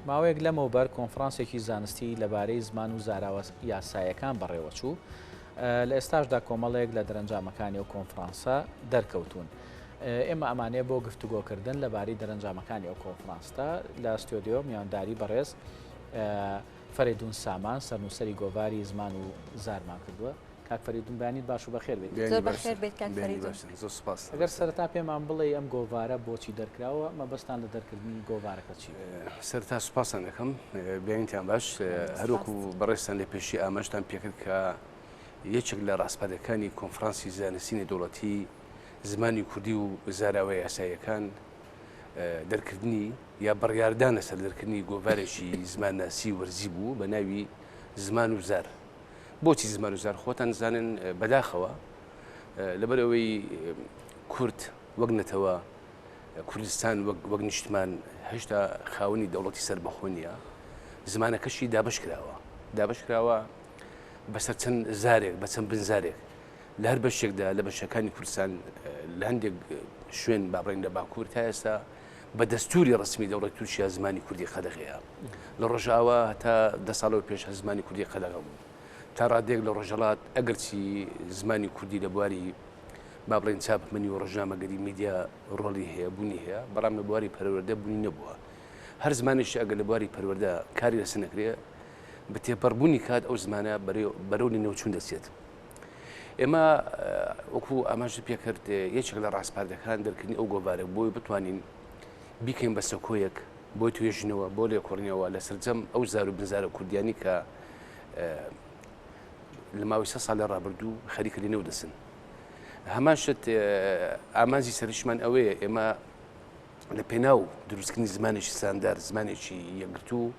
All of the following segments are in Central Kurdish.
ماوەیەک لەمەوبەر کۆنفرانسێکی زانستی لەبارەی زمان و زاراوە یاسایەکان بەڕێوەچوو لە ئێستاشدا کۆمەڵێک لە دەرەنجامەکانی و کۆنفرانسە دەرکەوتون. ئێمە ئەمانەیە بۆ گفتوگۆکردن لەبارەی دەرەنجامەکانی ئەو کۆنفرانستا لە ستۆدیۆ میانداری بەڕێز فەریدون سامان سەرنووسەری گۆڤاری زمان و زارمان کردووە. کاک فەریدون بەیانیت باش و بەخێر بێت. بەخێر بێت کاک فەریدون. ئەگەر سەرەتا پێمان بڵێ ئەم گۆڤارە بۆچی دەرکراوە مەبەستان لە دەرکردنی گۆڤارەکە چی؟ سەرتا سوپاسان دەکەم بەیانیتیان باش هەروەکو بەڕێستان لێ پێشی ئاماژتان پێکرد کە یەکێک لە ڕاستپەدەکانی کۆنفرانسی زانستینی دەوڵەتی زمانی کوردی و زاراوە یاساییەکان دەرکردنی یا بڕیاردانە سەر دەرکردنی گۆڤارێکی زمانناسی وەرزی بوو بە ناوی زمان و زار. بۆچی زمان و زار خۆتان زانن بەداخەوە لەبەرەوەی کورد وەک نەتەوە کوردستان وەک نیشتمان هێشتا خاوەنی دەوڵەتی سەربەخۆ نیە. زمانەکەشی دابش کراوە بەسەر چەند زارێک بە چەند بنزارێک لە هەر بەشێکدا لە بەشەکانی کوردستان لە هەندێک شوێن بابڕین لە باکوور تا ئێستا بە دەستوری ڕسمی دەوڵەتی تورکیا زمانی کوردی قەدەغەیە. لە ڕۆژاوە تا 10 ساڵەوە پێش زمانی کوردی قەدەغە بوو. تا ڕادێک لە ڕۆژەڵات ئەگەرچی زمانی کوردی لە بواری بابڕین چاپمەنی و ڕۆژنامەگەری میدیا ڕۆڵی هەیە بوونی هەیە، بەڵام لە بواری پەروەردە بوونی نەبووە. هەر زمانێکی ئەگەر لە بواری پەروەردە کاری لەسەر نەکرێ بە تێپەڕبوونی کات ئەو زمانە بەرەو نێوچوون دەچێت. ئێمە وەکو ئاماژ پێکرد یەکێک لە ڕاستپاردەکان دەرکردنی ئەو گۆڤارە بۆی بتوانین بیکەین بە سەکۆیەک بۆی توێژنەوە بۆ لێکۆڕینەوە لە سەرجەم ئەو زار و بنزارە کوردیانی کە لە ماوەی 3 ساڵی ڕابردوو خەریکە لێنەوە دەسن. هەمان شت ئامانجی سەرشمان ئەوەیە ئێمە لە پێناو دروستکردنی زمانێکی ساندار زمانێکی یەکگرتوو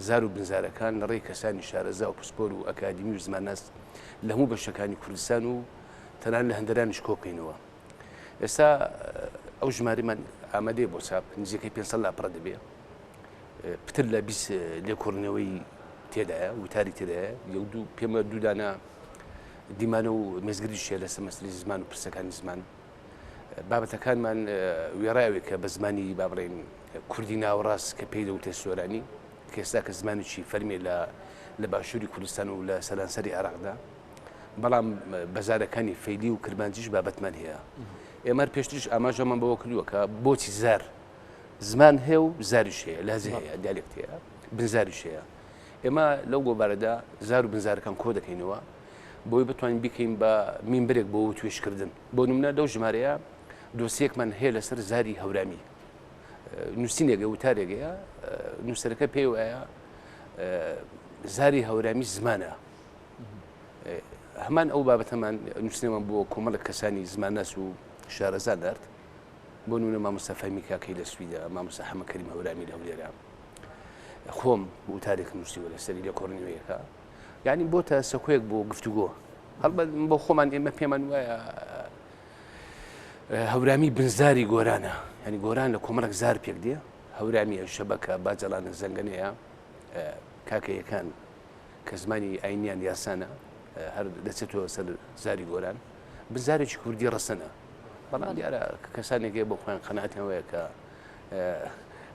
زار و بنزارەکان لە ڕێی کەسانی شارەزا و پسپۆر و ئەکادمی و زمانناس لە هەموو بەشەکانی کوردستان و تەنان لە هەندەرانیش کۆکەینەوە. ئێستا ئەو ژمارەمان ئامادەیە بۆ چاپ نزیکەی 500 لاپڕە دەبێ پتر لە 20 لێکۆڕینەوەی تێدایە وتاری تێدایە پێمە دوودانە دیمانە و مێزگریشیە لەسەر مەسلەی زمان و پرسەکانی زمان. بابەتەکانمان وێڕایەوێت کە بە زمانی بابڕێن کوردی ناوەڕاست کە پێی دەوتێ سۆرانی کە ئێستا کە زمانێکی فەرمێ لە باشووری کوردستان و لە سەرانسەری عێراقدا، بەڵام بەزارەکانی فەیلی و کرمانجیش بابەتمان هەیە. ئێمە پێشترش ئاماژەمان بەوە کردووە کە بۆچی زار زمان هەیە و زاریش هەیە لازم هەیە دیالێکت هەیە بنزاریش هەیە. ئێمە لەو گۆڤارەدا زار و بنزارەکان کۆ دەکەینەوە بۆی بتوانین بیکەین بە مینبرێک بۆ توێشکردن. بۆ نمونە لەو ژمارەیە دۆسیەکمان هەیە لەسەر زاری هەورامی نووسینێکە وتارێکەیە نووسەرەکە پێی وایە زاری هەورامی زمانە. هەمان ئەو بابەتەمان نووسینەوەمان بۆ کۆمەڵک کەسانی زمانناس و شارەزا دارد بۆ نمونە مامۆستا فەهمی کاکەی لە سویدا مامۆستا حەمە کەریم هەورامی لە هەولێرە خۆم وتارێک نووسیوە لەسەری لێکۆڕینەوەیەکە یعنی بۆتە سەکۆیەک بۆ گفتوگۆ هەڵبەت بۆ خۆمان ئێمە پێمان وایە هەورامی بنزاری گۆرانە ینی گۆران لە کۆمەڵک زار پێک دێ هەورامی شەبەکە باجەڵانە زەنگەنەیە کاکەیەکان کە زمانی ئاینیان یاسانە هەر دەچێتەوە سەر زاری گۆران بنزارێکی کوردی ڕەسەنە بەڵام دیارە کەسانێکی بۆ خۆیان قەنەعەتیانەوەیە کە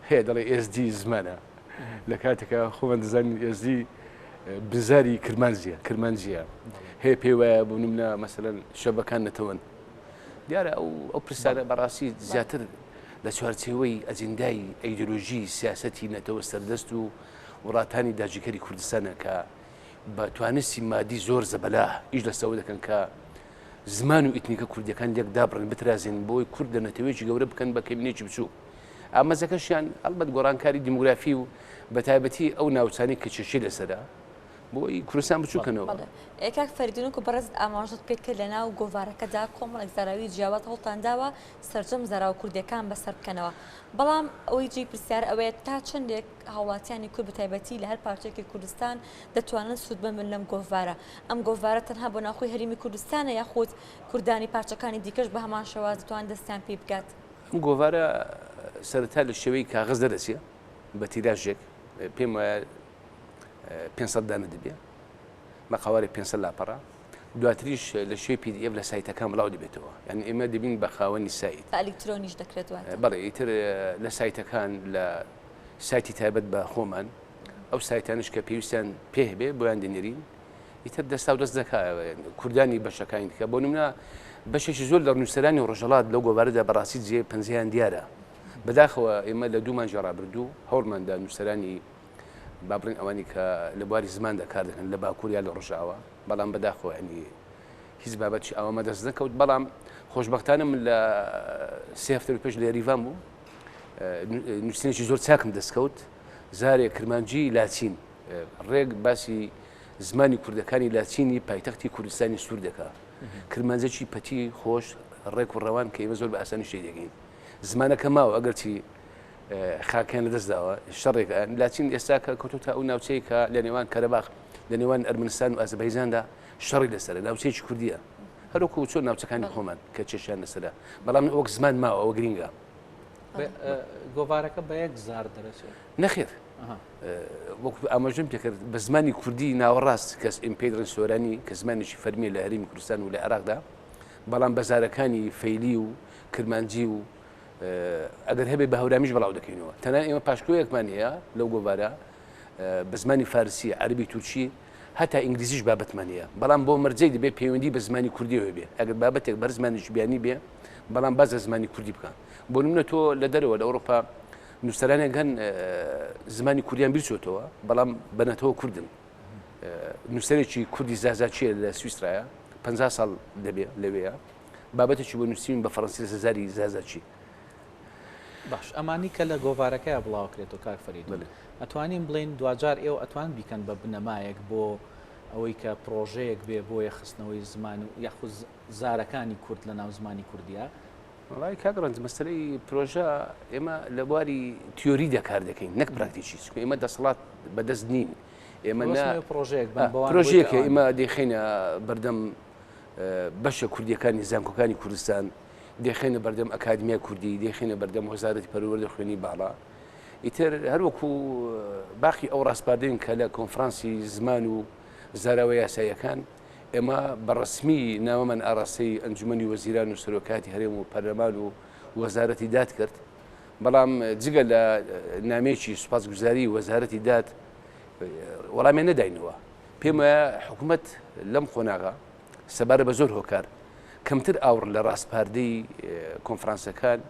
هەیە دەڵێ SD زمانە لە کاتێکە خۆمان دەزانین SD بنزاری کرمانجیە هەیە پێی وایە بۆ نمونە مەسەلەن شەبەکان نەتەوەن دیارە ئەو پرسیارە بەڕاستی زیاتر لە چوارچێوەی ئەجندای ئەیدۆلۆژی سیاسەتی نەتەوە سەردەست و وڵاتانی داگیرکەری کوردستانە کە بە توانستی مادی زۆر زەبەلا ئیش لەسەوە دەکەن کە زمان و ئیتنیکە کوردیەکان لێک دابڕن بترازێن بۆی کورد لە نەتەوەیەکی گەورە بکەن بە کەمینێکی بچوو. ئامەزەکەشیان ئەلبەت گۆڕانکاری دیموگرافی و بە تایبەتی ئەو ناوچانی کە چێشەی لەسەرا بۆی کوردستان بچووکەنەوە. کاک فەریدون و بەڕێز ئاماژت پێکرد لە ناو گۆڤارەکەدا کۆمەڵێک زاراوی جیاوات هەڵتان داوە سەرجەم زاراوە کوردیەکان بەسەر بکەنەوە. بەڵام ئەوەی جێی پرسیار ئەوەیە تا چەندێک هاوڵاتیانی کورد بە تایبەتی لە هەر پارچێکی کوردستان دەتوانن سوود بمن لەم گۆڤارە. ئەم گۆڤارە تەنها بۆ ناخۆی هەرێمی کوردستانە یاخود کوردانی پارچەکانی دیکەش بە هەمان شێواز دەتوان دەستیان پێ بکات. ئەم گۆڤارە سەرەتا لە شێوەی کاغز دەرەچێ بە تیراژێک پێم وایە 500 دانە دەبێ مەقاوەری 500 لاپەڕە دواتریش لە شوێی PDF لە سایتەکان بڵاو دەبێتەوە یعنی ئێمە دەبین بە خاوەنی سایت ئەلکترۆنیش دەکرێت بەڵێ ئیتر لە سایتەکان لە سایتی تایبەت بە خۆمان ئەو سایتانش کە پێویستیان پێ هەبێ بۆیان دەنێرین ئیتر دەستا و دەست دەکات کوردانی بەشەکانی دیکە بۆ نمونە بەشێکی زۆر لە نووسەرانی ڕۆژهەڵات لەو گۆوارەدا بەڕاستی جێ پەنجەیان دیارە بەداخەوە ئێمە لە دوو مانجی ڕابردوو هەوڵماندا نووسەرانی با بڵین ئەوانی کە لە بواری زماندا کار دەکەن لە باکوور یا لە ڕۆژاوە بەڵام بەداخەوە ینی هیچ بابەتی ئەوەمە دەست نەکەوت بەڵام خۆشبەختانم لە سێ هەفتە پێش لە یاریڤان بوو نووسینێکی زۆر چاکم دەستکەوت زارێک کرمانجی لاچین ڕێک باسی زمانی کوردەکانی لاچینی پایتەختی کوردستانی سوور دەکات کرمانجێکی پەتی خۆش ڕێک و ڕەوان کە ئێمە زۆر بە ئاسانی شتێ دەگەین زمانەکە ماوە ئەگەرچی خاکیان لەدەستداوە شەڕێک لاچین ئێستا کە کەوتوتە ئەو ناوچەی کە لە نێوان کەرەباخ لە نێوان ئەرمنستان و ئازەربایجاندا شەڕی لەسەرە ناوچەیەکی کوردیە هەروەکو چۆن ناوچەکانی خۆمان کە چێشیان لەسەرە بەڵام وەک زمان ماوە ئەوە گرینگە گۆڤارەکە بە یەک زار دەرەچێت نەخێر وەکو ئاماژەم پێکرد بە زمانی کوردی ناوەڕاست کەس ئیمپێدرن سۆرانی کە زمانێکی فەرمیە لە هەرێمی کوردستان و لە عێراقدا بەڵام بەزارەکانی فەیلی و کرمانجی و ئەگەر هەبێ بە هەورامیش بەڵاو دەکەینەوە تەنان ئێمە پاشکۆیەکمان هەیە لەو گۆڤارە بە زمانی فارسی عەربی تورکی هەتا ئینگلیزیش بابەتمان هەیە بەڵام بۆ مەرجەی دەبێت پەیوەندی بە زمانی کوردیەوە بێ ئەگەر بابەتێک بەر زمانێکی بیانی بێ بەڵام باز لە زمانی کوردی بکەن بۆ نمونە تۆ لە دەرەوە لە ئەوروپا نووسەرانێک هەن زمانی کوردیان بیرچۆتەوە بەڵام بەنەتەوە کوردن نووسەرێکی کوردی زازاچیە لە سویسرایە 50 ساڵ دەبێ لەوەیە بابەتێکی بۆ نووسین بە فەڕەنسی زاری زازاچی باش ئەمانی کە لە گۆڤارەکەی بڵاوکرێت و کاک فەرید ئەتوانین بڵین دوجار ئێوە ئەتوان بیکەن بە بنەمایەک بۆ ئەوەی کە پرۆژەیەک بێ بۆ یەخستنەوەی زمان و یاخود زارەکانی کورد لە ناو زمانی کوردیە وڵای کاگڕند مەسلەی پرۆژە ئێمە لە بواری تیۆری دەکار دەکەین نەک پراکتیکی ئێمە دەسەڵات بەدەست نین ئێمە پرۆژەیەکە ئێمە دەیخینە بەردەم بەشە کوردیەکانی زانکۆکانی کوردستان دەخێنە بەردەم ئەکادمیای کوردی دەخێنە بەردەم وەزارەتی پەروەردە خوێنی باڵا ئیتر هەروەکو باقی ئەو ڕاستپاردەین کە لە کۆنفرانسی زمان و زاراوە یاساییەکان ئێمە بەڕسمی ناوەمان ئاڕاستەی ئەنجومەنی وەزیران و سەرۆکاتی هەرێم و پەرلەمان و وەزارەتی داد کرد بەڵام جگە لە نامێکی سوپاسگوزاری وەزارەتی داد وەڵامیان نەداینەوە پێم وایە حکوومەت لەم خۆناغا سەبارە بە زۆر هۆکار کەمتر ئاور لە ڕاستپاردەی کۆنفرانسەکان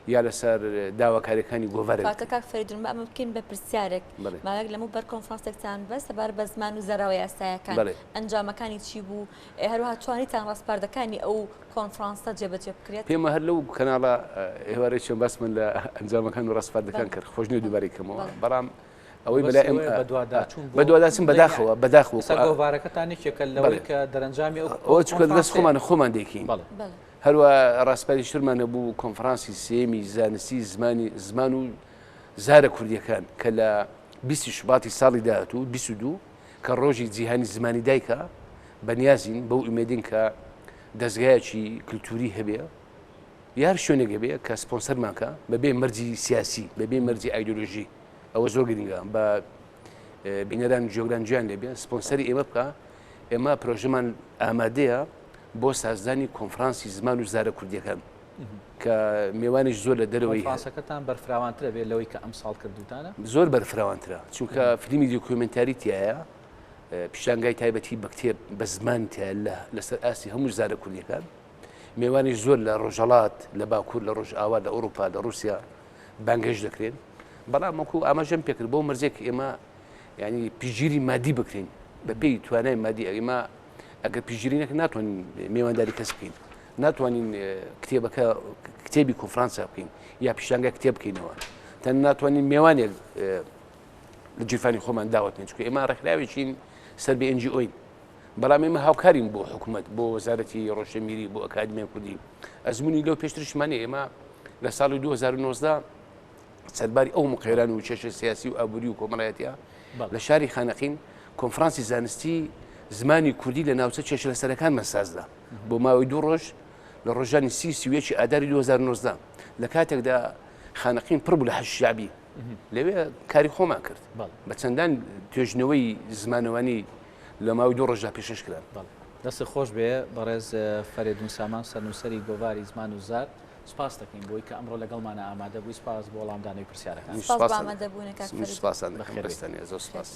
یا لەسەر داواکاریەکانی گۆڤارێک کاک فەریدون ئەمە بکەین بە پرسیارێک ماوەیەک لەموو بەر کۆنفرانسێکتان بەس سەبارە بە زمان و زەراوە یاساییەکان ئەنجامەکانی چی بوو هەروەها توانیتان ڕاستپاردەکانی ئەو کۆنفرانسە جێبەجێ بکرێت پێمە هەر لەو کەناڵە ئێوارەی چەند باس من لە ئەنجامەکان و ڕاستپاردەکان کرد خۆش نیە دووبارێکەمەوە بەڵام ئەوەی بەلا بەدواداچن بەداخەوە گۆڤارەکەتانێکێکە لەوەی کە دەرەنجامی ئەوە چکە دەست خۆمان دەکەین هەروە ڕاستپاری شترمانە بوو کۆنفرانسی سێمی زانستی زمان و زارە کوردیەکان کە لە 20 شوباتی ساڵی داهاتوو 22 کە ڕۆژی جیهانی زمانی دایکە بەنیازین بەو ئومێدین کە دەستگایەکی کللتوری هەبێ یار شوێنێک هەبێ کە سپۆنسەرمانکە بەبێ مەرجی سیاسی بەبێ مەرجی ئایدۆلۆژی ئەوە زۆر گرنگە بە بینەران جیۆگرانجیان لێبێ سپۆنسەری ئێمە بکە ئێمە پرۆژەمان ئامادەیە بۆ سازدانی کۆنفرانسی زمان و زارە کوردیەکان کە میێوانش زۆر لە دەرەوەی کۆنفرانسەکەتان بەرفراوانترە بێت لەوەی کە ئەم ساڵ کردوتانە زۆر بەرفراوانترە چونکە فیلمی دیکومنتاری تایە پیشانگای تایبەتی بە کتێب بە زمان تایە لەسەر ئاسی هەموو زارە کوردیەکان میێوانش زۆر لە ڕۆژهەڵات لە باکوور لە ڕۆژئاوا لە ئەوروپا لە رووسیا بانگەش دەکرێن بەڵام وەکو ئاماژەم پێکرد بۆ مەرجێک ئێمە ینی پیژگیری مادی بکرین بەپێی توانای مادی ئێمە ئەگەر پیژگیرینەکە ناتوانین میێوەنداری کەس بکەین ناتوانین کتێبەکە کتێبی کۆنفرانسا بکەین یا پیشانگای کتێب بکەینەوە تەن ناتوانین میێوانێک لە جیرفانی خۆمان داوەتین چکە ئێمە ڕێکخراوێکین سەر بە NGOین بەڵام ئێمە هاوکارین بۆ حکوومەت بۆ وەزارەتی ڕۆشنبیری بۆ ئەکادمیای کوردی ئەزمموی لەو پێشترشمانێ ئێمە لە ساڵی 2019 سەرباری ئەو مقێران و چێشە سیاسی و ئابووری و کۆمەڵایەتیە لە شاری خانەقین کۆنفرانسی زانستی زمانی کوردی لە ناوچە چێشە لەسەرەکانمان سازدا بۆ ماوەی 2 ڕۆژ لە ڕۆژانی سیوێکی ئاداری 2019 لە کاتێکدا خانەقین پڕ بوو لە حەش شعبی لەوێ کاری خۆمان کرد بە چەندان توێژنەوەی زمانەوانی لە ماوەی 2 ڕۆژدا پێشش کران دەستی خۆش بێ بەڕێز فەریدون سامان سەرنووسەری گۆڤاری زمان و زار سپاس دەکەین بۆی کە ئەمڕۆ لەگەڵمانە ئامادە بووی سپاس بۆ وەڵامدانەوەی پرسیارەکان سپاس بە ئامادەبوونە کاک فەرید. سپاسان بەخێر بێت. دەکەم زۆر سپاس.